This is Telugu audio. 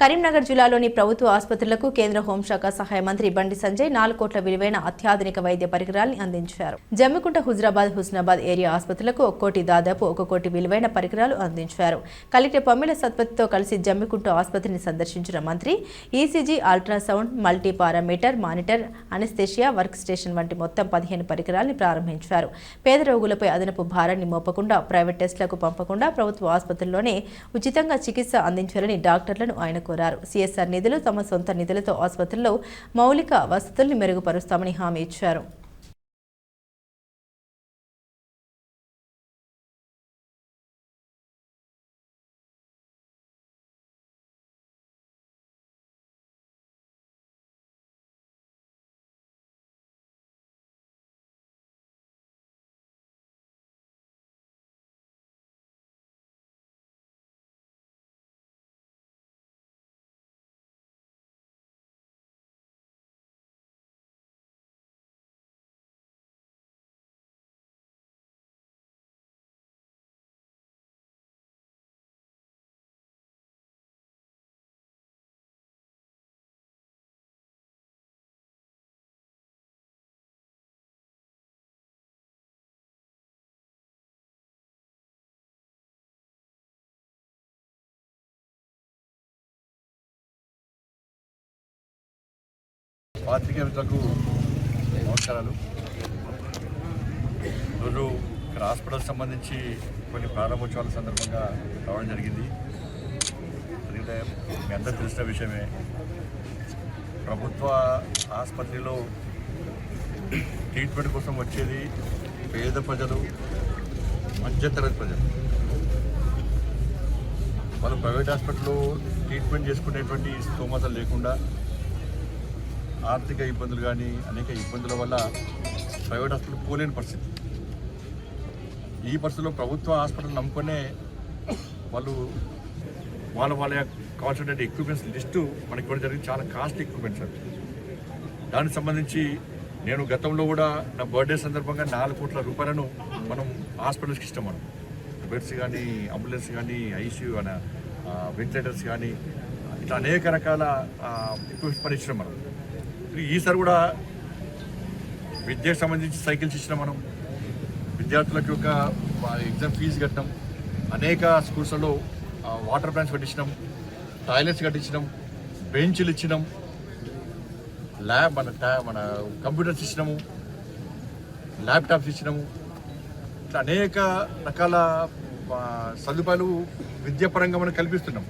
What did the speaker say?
కరీంనగర్ జిల్లాలోని ప్రభుత్వ ఆసుపత్రులకు కేంద్ర హోంశాఖ సహాయ మంత్రి బండి సంజయ్ 4 కోట్ల విలువైన అత్యాధునిక వైద్య పరికరాలను అందించారు. జమ్మికుంట హుజరాబాద్ ఏరియా ఆసుపత్రులకు 1 కోటి దాదాపు 1 కోటి విలువైన పరికరాలు అందించారు. కలెక్టర్ పమ్మిల సత్పతితో కలిసి జమ్మికుంట ఆసుపత్రిని సందర్శించిన మంత్రి ECG, ultrasound, multi parameter monitor, anaesthesia work station వంటి మొత్తం 15 పరికరాలను ప్రారంభించారు. పేద రోగులపై అదనపు భారాన్ని మోపకుండా, ప్రైవేట్ టెస్టులకు పంపకుండా ప్రభుత్వ ఆసుపత్రుల్లోనే ఉచితంగా చికిత్స అందించాలని డాక్టర్లను ఆయన కోరారు. సిఎస్ఆర్ నిధులు తమ సొంత నిధులతో ఆసుపత్రుల్లో మౌలిక వసతుల్ని మెరుగుపరుస్తామని హామీ ఇచ్చారు. పాత్రికేయులకు నమస్కారాలు. ఈరోజు ఇక్కడ హాస్పిటల్ సంబంధించి కొన్ని ప్రారంభోత్సవాల సందర్భంగా రావడం జరిగింది. ఎందుకంటే మీ అందరూ తెలిసిన విషయమే, ప్రభుత్వ ఆసుపత్రిలో ట్రీట్మెంట్ కోసం వచ్చేది పేద ప్రజలు, మధ్యతరగతి ప్రజలు. వాళ్ళు ప్రైవేట్ హాస్పిటల్లో ట్రీట్మెంట్ చేసుకునేటువంటి స్తోమత లేకుండా ఆర్థిక ఇబ్బందులు కానీ అనేక ఇబ్బందుల వల్ల ప్రైవేట్ హాస్పిటల్ పోలేని పరిస్థితి. ఈ పరిస్థితుల్లో ప్రభుత్వ హాస్పిటల్ నమ్ముకునే వాళ్ళు వాళ్ళ కావాల్సిన ఎక్విప్మెంట్స్ లిస్టు మనకి ఇవ్వడం జరిగింది. చాలా కాస్ట్లీ ఎక్విప్మెంట్స్ అవి. దానికి సంబంధించి నేను గతంలో కూడా నా బర్త్డే సందర్భంగా 4 కోట్ల రూపాయలను మనం హాస్పిటల్స్కి ఇష్టం. మనం బెడ్స్ కానీ, అంబులెన్స్ కానీ, ఐసీయూ కానీ, వెంటిలేటర్స్ కానీ, ఇట్లా అనేక రకాల ఎక్విప్మెంట్స్ పని ఇచ్చినాం మనం. ఈసారి కూడా విద్యకు సంబంధించి సైకిల్స్ ఇచ్చినాం మనం. విద్యార్థులకు యొక్క ఎగ్జామ్ ఫీజు కట్టినాం. అనేక స్కూల్స్లో వాటర్ ప్లాంట్స్ కట్టించినాం, టాయిలెట్స్ కట్టించినాం, బెంచ్లు ఇచ్చినాం, మన కంప్యూటర్స్ ఇచ్చినాము, ల్యాప్టాప్స్ ఇచ్చినాము. ఇట్లా అనేక రకాల సదుపాయాలు విద్యాపరంగా మనం కల్పిస్తున్నాం.